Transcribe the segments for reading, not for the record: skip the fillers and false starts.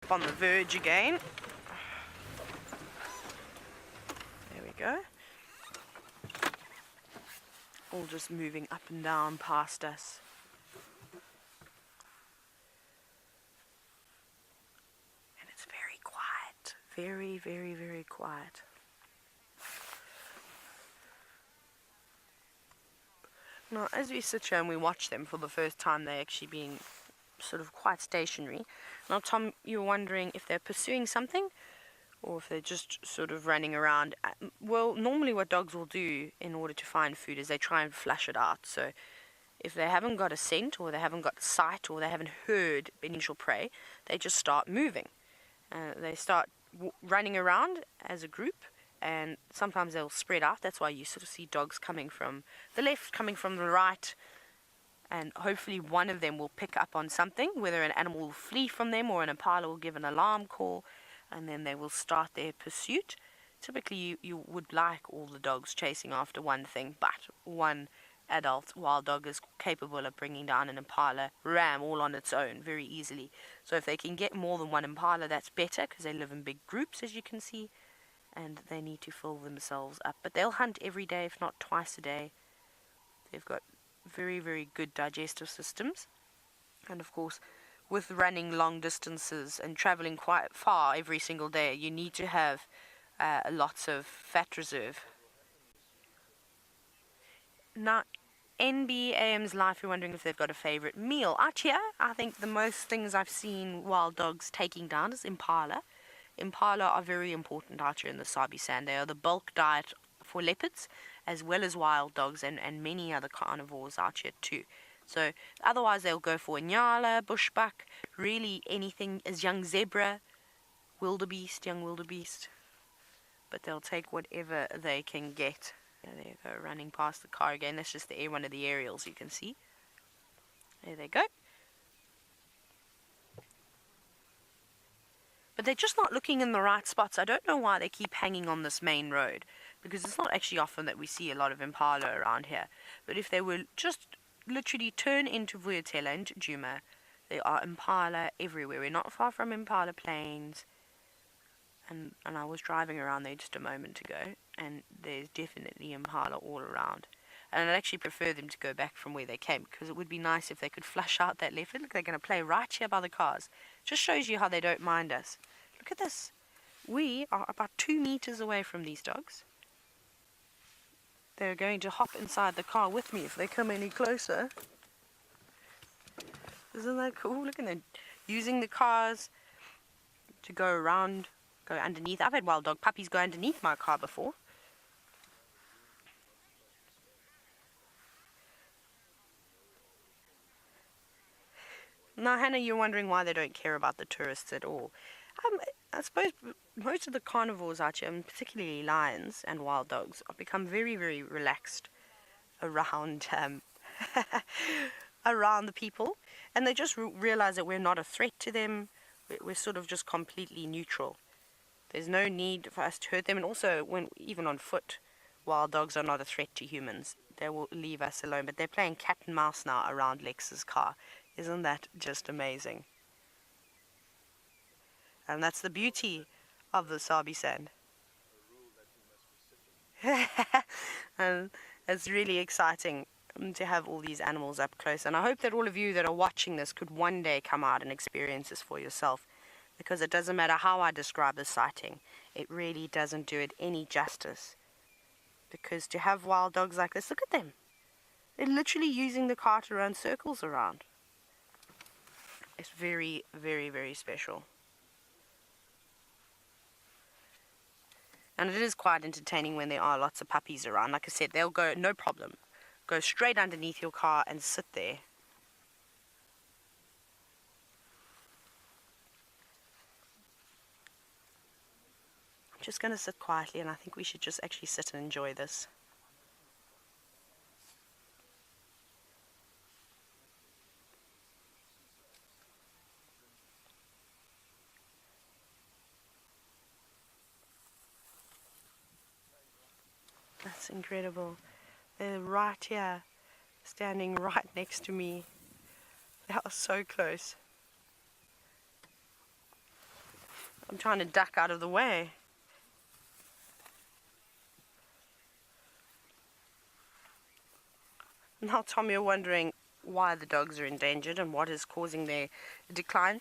up on the verge again. There we go. All just moving up and down past us. And it's very quiet. Very, very, very quiet. Now, as we sit here and we watch them for the first time, they're actually being sort of quite stationary. Now, Tom, you're wondering if they're pursuing something or if they're just sort of running around. Well, normally what dogs will do in order to find food is they try and flush it out. So if they haven't got a scent or they haven't got sight or they haven't heard initial prey, they just start moving. They start running around as a group. And sometimes they'll spread out. That's why you sort of see dogs coming from the left, coming from the right. And hopefully one of them will pick up on something, whether an animal will flee from them or an impala will give an alarm call. And then they will start their pursuit. Typically you would like all the dogs chasing after one thing, but one adult wild dog is capable of bringing down an impala ram all on its own very easily. So if they can get more than one impala, that's better because they live in big groups, as you can see. And they need to fill themselves up. But they'll hunt every day, if not twice a day. They've got very, very good digestive systems. And of course, with running long distances and traveling quite far every single day, you need to have lots of fat reserve. Now, NBAM's Life, you're wondering if they've got a favorite meal. Out here, I think the most things I've seen wild dogs taking down is impala. Impala are very important out here in the Sabi Sand. They are the bulk diet for leopards as well as wild dogs and many other carnivores out here too. So otherwise they'll go for nyala, bushbuck, really anything as young zebra, young wildebeest. But they'll take whatever they can get. There they go, running past the car again. That's just one of the aerials you can see. There they go. But they're just not looking in the right spots. I don't know why they keep hanging on this main road, because it's not actually often that we see a lot of impala around here. But if they were just literally turn into Vuyatela, into Djuma, there are impala everywhere. We're not far from Impala Plains. And I was driving around there just a moment ago, and there's definitely impala all around. And I'd actually prefer them to go back from where they came, because it would be nice if they could flush out that leopard. Look, they're going to play right here by the cars. Just shows you how they don't mind us. Look at this. We are about 2 meters away from these dogs. They're going to hop inside the car with me if they come any closer. Isn't that cool? Look at them using the cars to go around, go underneath. I've had wild dog puppies go underneath my car before. Now, Hannah, you're wondering why they don't care about the tourists at all. I suppose most of the carnivores out here, and particularly lions and wild dogs, have become very, very relaxed around around the people. And they just realize that we're not a threat to them. We're sort of just completely neutral. There's no need for us to hurt them. And also, even on foot, wild dogs are not a threat to humans. They will leave us alone. But they're playing cat and mouse now around Lex's car. Isn't that just amazing? And that's the beauty of the Sabi Sand. And it's really exciting to have all these animals up close. And I hope that all of you that are watching this could one day come out and experience this for yourself. Because it doesn't matter how I describe the sighting. It really doesn't do it any justice. Because to have wild dogs like this, look at them. They're literally using the car to run circles around. It's very, very, very special. And it is quite entertaining when there are lots of puppies around. Like I said, they'll go, no problem, go straight underneath your car and sit there. I'm just going to sit quietly, and I think we should just actually sit and enjoy this. That's incredible. They're right here, standing right next to me. They are so close. I'm trying to duck out of the way. Now, Tom, you're wondering why the dogs are endangered and what is causing their decline.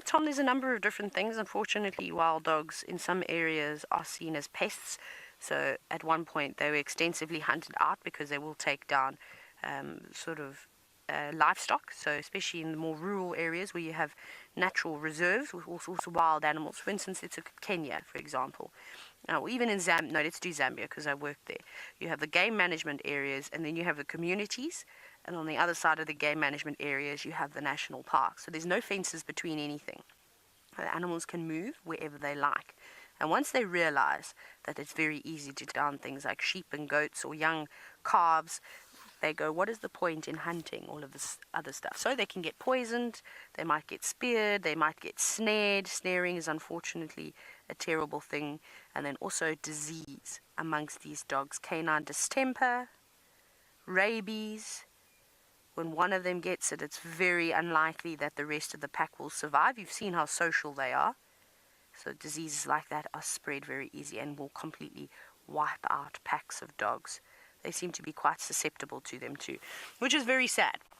Tom, there's a number of different things. Unfortunately, wild dogs in some areas are seen as pests. So at one point they were extensively hunted out because they will take down livestock. So especially in the more rural areas where you have natural reserves with all sorts of wild animals. For instance, let's look at Kenya, for example. Or even in Zambia. No, let's do Zambia because I worked there. You have the game management areas, and then you have the communities. And on the other side of the game management areas, you have the national parks. So there's no fences between anything. The animals can move wherever they like. And once they realize that it's very easy to down things like sheep and goats or young calves, they go, what is the point in hunting all of this other stuff? So they can get poisoned, they might get speared, they might get snared. Snaring is unfortunately a terrible thing. And then also disease amongst these dogs. Canine distemper, rabies. When one of them gets it, it's very unlikely that the rest of the pack will survive. You've seen how social they are. So diseases like that are spread very easy and will completely wipe out packs of dogs. They seem to be quite susceptible to them too, which is very sad.